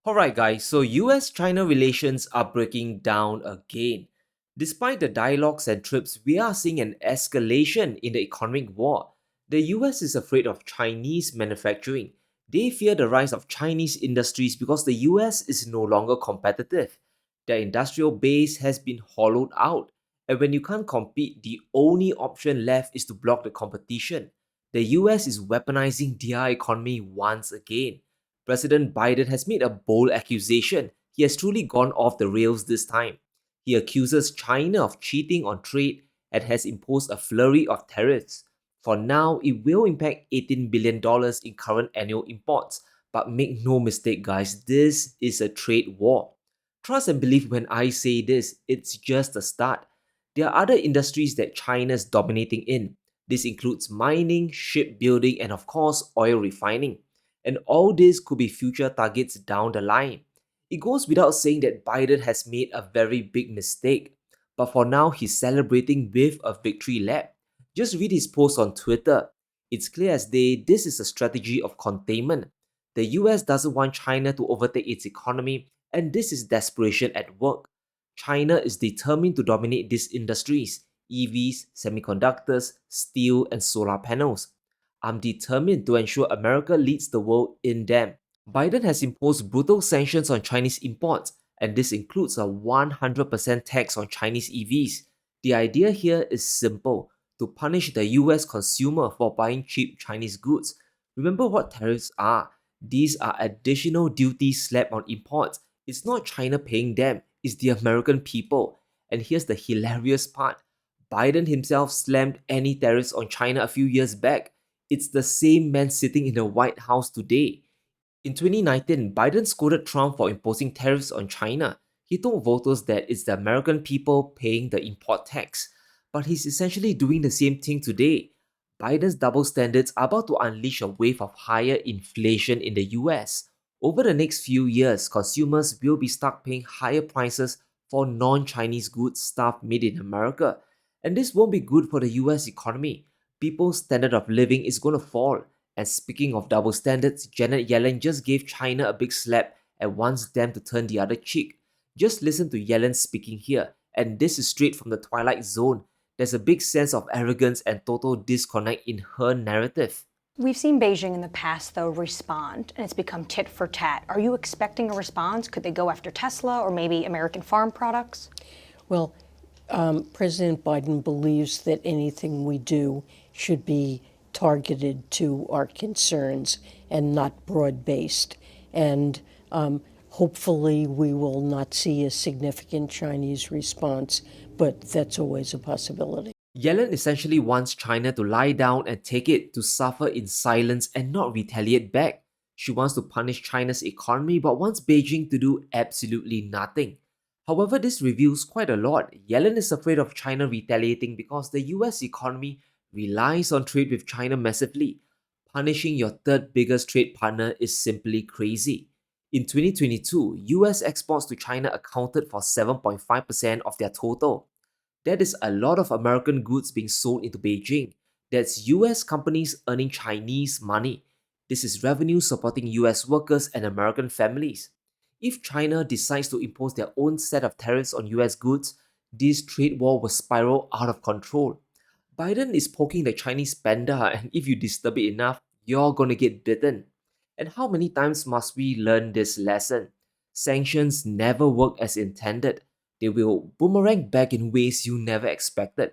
Alright, guys, so US China relations are breaking down again. Despite the dialogues and trips, we are seeing an escalation in the economic war. The US is afraid of Chinese manufacturing. They fear the rise of Chinese industries because the US is no longer competitive. Their industrial base has been hollowed out, and when you can't compete, the only option left is to block the competition. The US is weaponizing their economy once again. President Biden has made a bold accusation. He has truly gone off the rails this time. He accuses China of cheating on trade and has imposed a flurry of tariffs. For now, it will impact $18 billion in current annual imports. But make no mistake, guys, this is a trade war. Trust and believe when I say this, it's just the start. There are other industries that China is dominating in. This includes mining, shipbuilding, and of course, oil refining. And all this could be future targets down the line. It goes without saying that Biden has made a very big mistake, but for now he's celebrating with a victory lap. Just read his post on Twitter. It's clear as day this is a strategy of containment. The US doesn't want China to overtake its economy, and this is desperation at work. China is determined to dominate these industries: EVs, semiconductors, steel, and solar panels. I'm determined to ensure America leads the world in them. Biden has imposed brutal sanctions on Chinese imports, and this includes a 100% tax on Chinese EVs. The idea here is simple: to punish the US consumer for buying cheap Chinese goods. Remember what tariffs are. These are additional duties slapped on imports. It's not China paying them, it's the American people. And here's the hilarious part: Biden himself slammed any tariffs on China a few years back. It's the same man sitting in the White House today. In 2019, Biden scolded Trump for imposing tariffs on China. He told voters that it's the American people paying the import tax. But he's essentially doing the same thing today. Biden's double standards are about to unleash a wave of higher inflation in the US. Over the next few years, consumers will be stuck paying higher prices for non Chinese goods stuff made in America. And this won't be good for the US economy. People's standard of living is going to fall. And speaking of double standards, Janet Yellen just gave China a big slap and wants them to turn the other cheek. Just listen to Yellen speaking here, and this is straight from the Twilight Zone. There's a big sense of arrogance and total disconnect in her narrative. We've seen Beijing in the past, though, respond, and it's become tit for tat. Are you expecting a response? Could they go after Tesla or maybe American farm products? Well, President Biden believes that anything we do should be targeted to our concerns and not broad-based. And hopefully we will not see a significant Chinese response, but that's always a possibility. Yellen essentially wants China to lie down and take it, to suffer in silence and not retaliate back. She wants to punish China's economy but wants Beijing to do absolutely nothing. However, this reveals quite a lot. Yellen is afraid of China retaliating because the US economy relies on trade with China massively. Punishing your third biggest trade partner is simply crazy. In 2022, US exports to China accounted for 7.5% of their total. That is a lot of American goods being sold into Beijing. That's US companies earning Chinese money. This is revenue supporting US workers and American families. If China decides to impose their own set of tariffs on US goods, this trade war will spiral out of control. Biden is poking the Chinese panda, and if you disturb it enough, you're gonna get bitten. And how many times must we learn this lesson? Sanctions never work as intended. They will boomerang back in ways you never expected.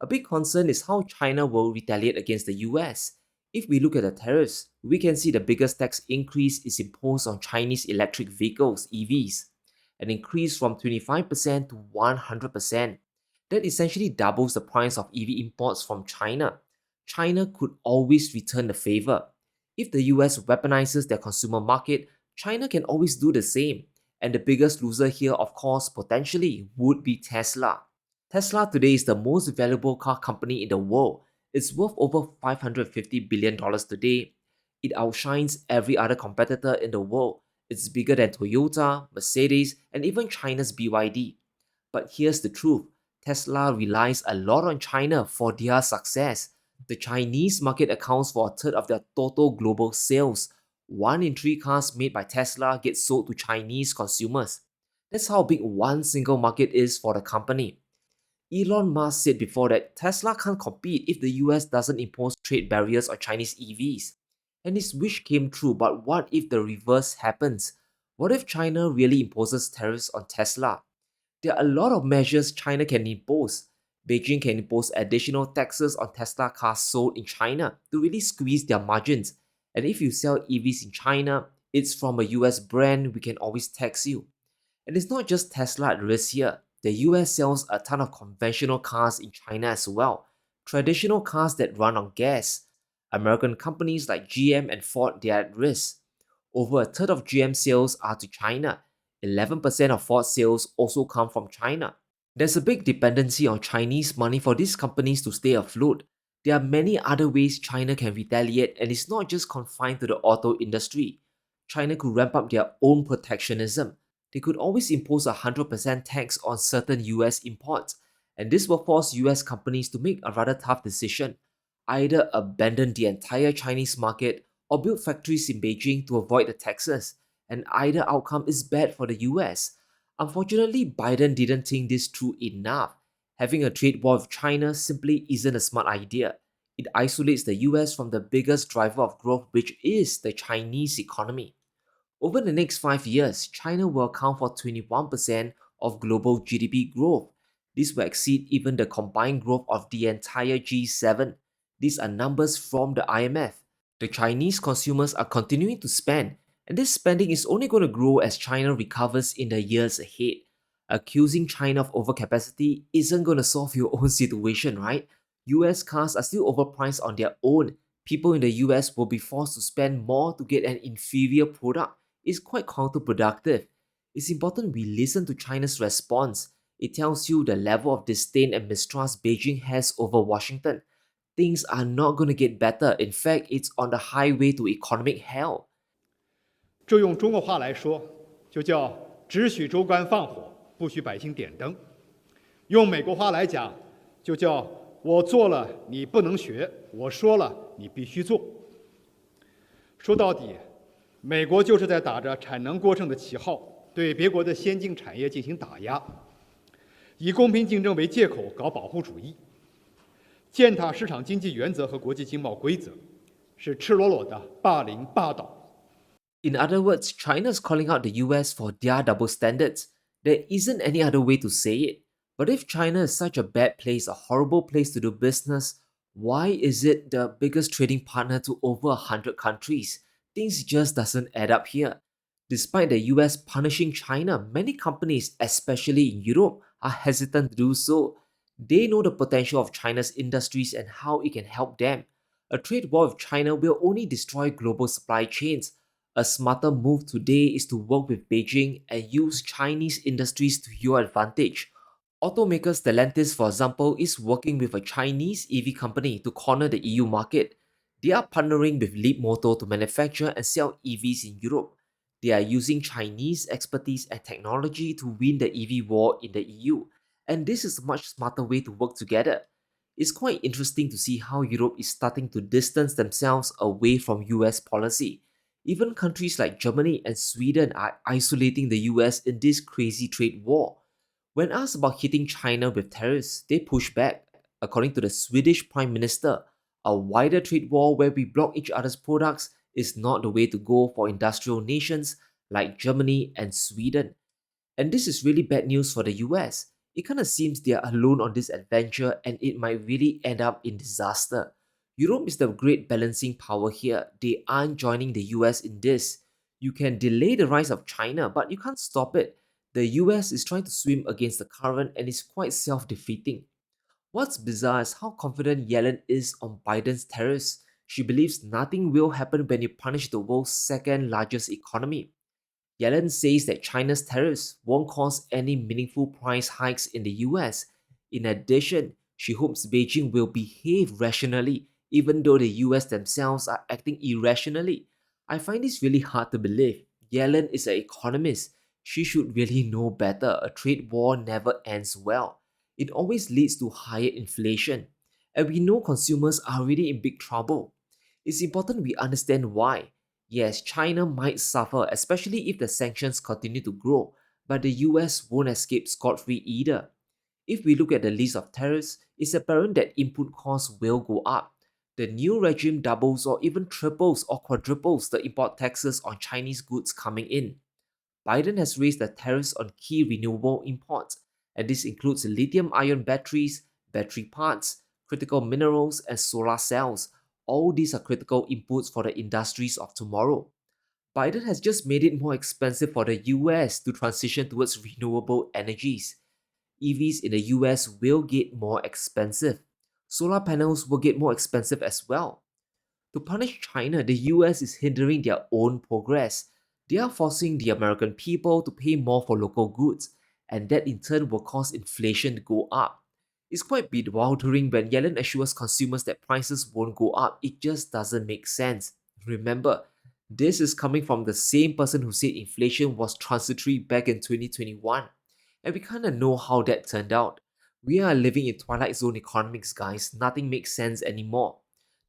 A big concern is how China will retaliate against the US. If we look at the tariffs, we can see the biggest tax increase is imposed on Chinese electric vehicles, EVs, an increase from 25% to 100%. That essentially doubles the price of EV imports from China. China could always return the favor. If the US weaponizes their consumer market, China can always do the same. And the biggest loser here, of course, potentially, would be Tesla. Tesla today is the most valuable car company in the world. It's worth over $550 billion today. It outshines every other competitor in the world. It's bigger than Toyota, Mercedes, and even China's BYD. But here's the truth: Tesla relies a lot on China for their success. The Chinese market accounts for a third of their total global sales. 1 in 3 cars made by Tesla get sold to Chinese consumers. That's how big one single market is for the company. Elon Musk said before that Tesla can't compete if the US doesn't impose trade barriers on Chinese EVs. And his wish came true, but what if the reverse happens? What if China really imposes tariffs on Tesla? There are a lot of measures China can impose. Beijing can impose additional taxes on Tesla cars sold in China to really squeeze their margins. And if you sell EVs in China, it's from a US brand, we can always tax you. And it's not just Tesla at risk here. The US sells a ton of conventional cars in China as well, traditional cars that run on gas. American companies like GM and Ford, they are at risk. Over a third of GM sales are to China. 11% of Ford sales also come from China. There's a big dependency on Chinese money for these companies to stay afloat. There are many other ways China can retaliate, and it's not just confined to the auto industry. China could ramp up their own protectionism. They could always impose a 100% tax on certain US imports, and this will force US companies to make a rather tough decision: either abandon the entire Chinese market or build factories in Beijing to avoid the taxes, and either outcome is bad for the US. Unfortunately, Biden didn't think this through enough. Having a trade war with China simply isn't a smart idea. It isolates the US from the biggest driver of growth, which is the Chinese economy. Over the next 5 years, China will account for 21% of global GDP growth. This will exceed even the combined growth of the entire G7. These are numbers from the IMF. The Chinese consumers are continuing to spend, and this spending is only going to grow as China recovers in the years ahead. Accusing China of overcapacity isn't going to solve your own situation, right? US cars are still overpriced on their own. People in the US will be forced to spend more to get an inferior product. It's quite counterproductive. It's important we listen to China's response. It tells you the level of disdain and mistrust Beijing has over Washington. Things are not going to get better. In fact, it's on the highway to economic hell. 这用中国话来说，就叫只许州官放火，不许百姓点灯。用美国话来讲，就叫我做了你不能学，我说了你必须做。说到底，美国就是在打着产能过剩的旗号，对别国的先进产业进行打压，以公平竞争为借口搞保护主义，践踏市场经济原则和国际经贸规则，是赤裸裸的霸凌霸道。In other words, China is calling out the US for their double standards. There isn't any other way to say it. But if China is such a bad place, a horrible place to do business, why is it the biggest trading partner to over 100 countries? Things just doesn't add up here. Despite the US punishing China, many companies, especially in Europe, are hesitant to do so. They know the potential of China's industries and how it can help them. A trade war with China will only destroy global supply chains. A smarter move today is to work with Beijing and use Chinese industries to your advantage. Automaker Stellantis, for example, is working with a Chinese EV company to corner the EU market. They are partnering with Leapmotor to manufacture and sell EVs in Europe. They are using Chinese expertise and technology to win the EV war in the EU. And this is a much smarter way to work together. It's quite interesting to see how Europe is starting to distance themselves away from US policy. Even countries like Germany and Sweden are isolating the US in this crazy trade war. When asked about hitting China with tariffs, they push back. According to the Swedish Prime Minister, a wider trade war where we block each other's products is not the way to go for industrial nations like Germany and Sweden. And this is really bad news for the US. It kind of seems they are alone on this adventure and it might really end up in disaster. Europe is the great balancing power here. They aren't joining the US in this. You can delay the rise of China, but you can't stop it. The US is trying to swim against the current and is quite self-defeating. What's bizarre is how confident Yellen is on Biden's tariffs. She believes nothing will happen when you punish the world's second largest economy. Yellen says that China's tariffs won't cause any meaningful price hikes in the US. In addition, she hopes Beijing will behave rationally, even though the US themselves are acting irrationally. I find this really hard to believe. Yellen is an economist. She should really know better. A trade war never ends well. It always leads to higher inflation. And we know consumers are already in big trouble. It's important we understand why. Yes, China might suffer, especially if the sanctions continue to grow, but the US won't escape scot-free either. If we look at the list of tariffs, it's apparent that input costs will go up. The new regime doubles or even triples or quadruples the import taxes on Chinese goods coming in. Biden has raised the tariffs on key renewable imports, and this includes lithium ion batteries, battery parts, critical minerals, and solar cells. All these are critical inputs for the industries of tomorrow. Biden has just made it more expensive for the US to transition towards renewable energies. EVs in the US will get more expensive. Solar panels will get more expensive as well. To punish China, the US is hindering their own progress. They are forcing the American people to pay more for local goods, and that in turn will cause inflation to go up. It's quite bewildering when Yellen assures consumers that prices won't go up. It just doesn't make sense. Remember, this is coming from the same person who said inflation was transitory back in 2021. And we kinda know how that turned out. We are living in Twilight Zone economics, guys. Nothing makes sense anymore.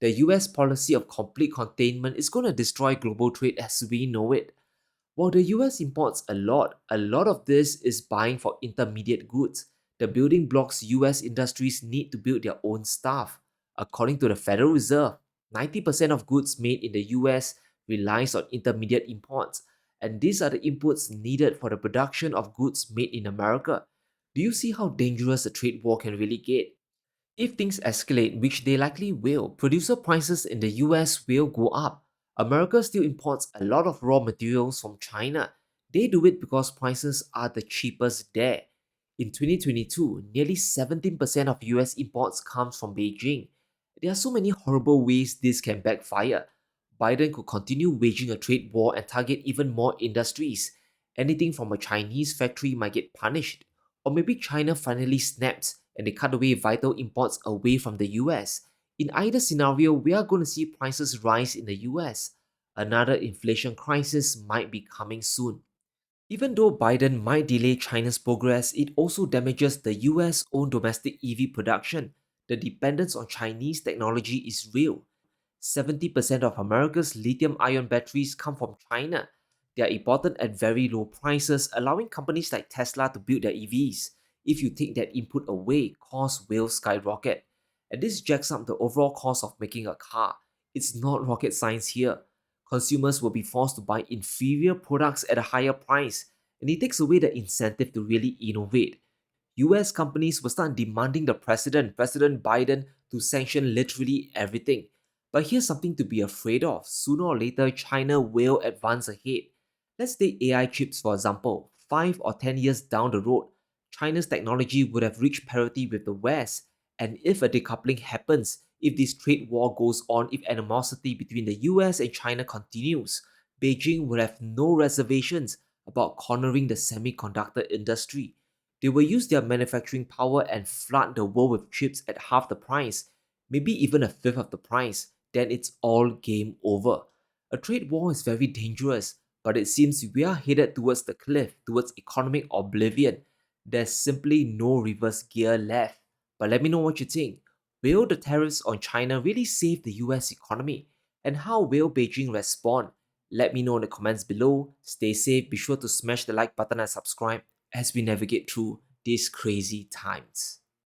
The US policy of complete containment is going to destroy global trade as we know it. While the US imports a lot of this is buying for intermediate goods. The building blocks US industries need to build their own stuff. According to the Federal Reserve, 90% of goods made in the US relies on intermediate imports, and these are the inputs needed for the production of goods made in America. Do you see how dangerous a trade war can really get? If things escalate, which they likely will, producer prices in the US will go up. America still imports a lot of raw materials from China. They do it because prices are the cheapest there. In 2022, nearly 17% of US imports comes from Beijing. There are so many horrible ways this can backfire. Biden could continue waging a trade war and target even more industries. Anything from a Chinese factory might get punished. Or maybe China finally snaps and they cut away vital imports away from the US. In either scenario, we are going to see prices rise in the US. Another inflation crisis might be coming soon. Even though Biden might delay China's progress, it also damages the US' own domestic EV production. The dependence on Chinese technology is real. 70% of America's lithium ion batteries come from China. They are imported at very low prices, allowing companies like Tesla to build their EVs. If you take that input away, costs will skyrocket. And this jacks up the overall cost of making a car. It's not rocket science here. Consumers will be forced to buy inferior products at a higher price, and it takes away the incentive to really innovate. US companies will start demanding President Biden, to sanction literally everything. But here's something to be afraid of. Sooner or later, China will advance ahead. Let's take AI chips for example. 5 or 10 years down the road, China's technology would have reached parity with the West. And if a decoupling happens, if this trade war goes on, if animosity between the US and China continues, Beijing will have no reservations about cornering the semiconductor industry. They will use their manufacturing power and flood the world with chips at half the price, maybe even a fifth of the price. Then it's all game over. A trade war is very dangerous, but it seems we are headed towards the cliff, towards economic oblivion. There's simply no reverse gear left. But let me know what you think. Will the tariffs on China really save the US economy? And how will Beijing respond? Let me know in the comments below. Stay safe, be sure to smash the like button and subscribe as we navigate through these crazy times.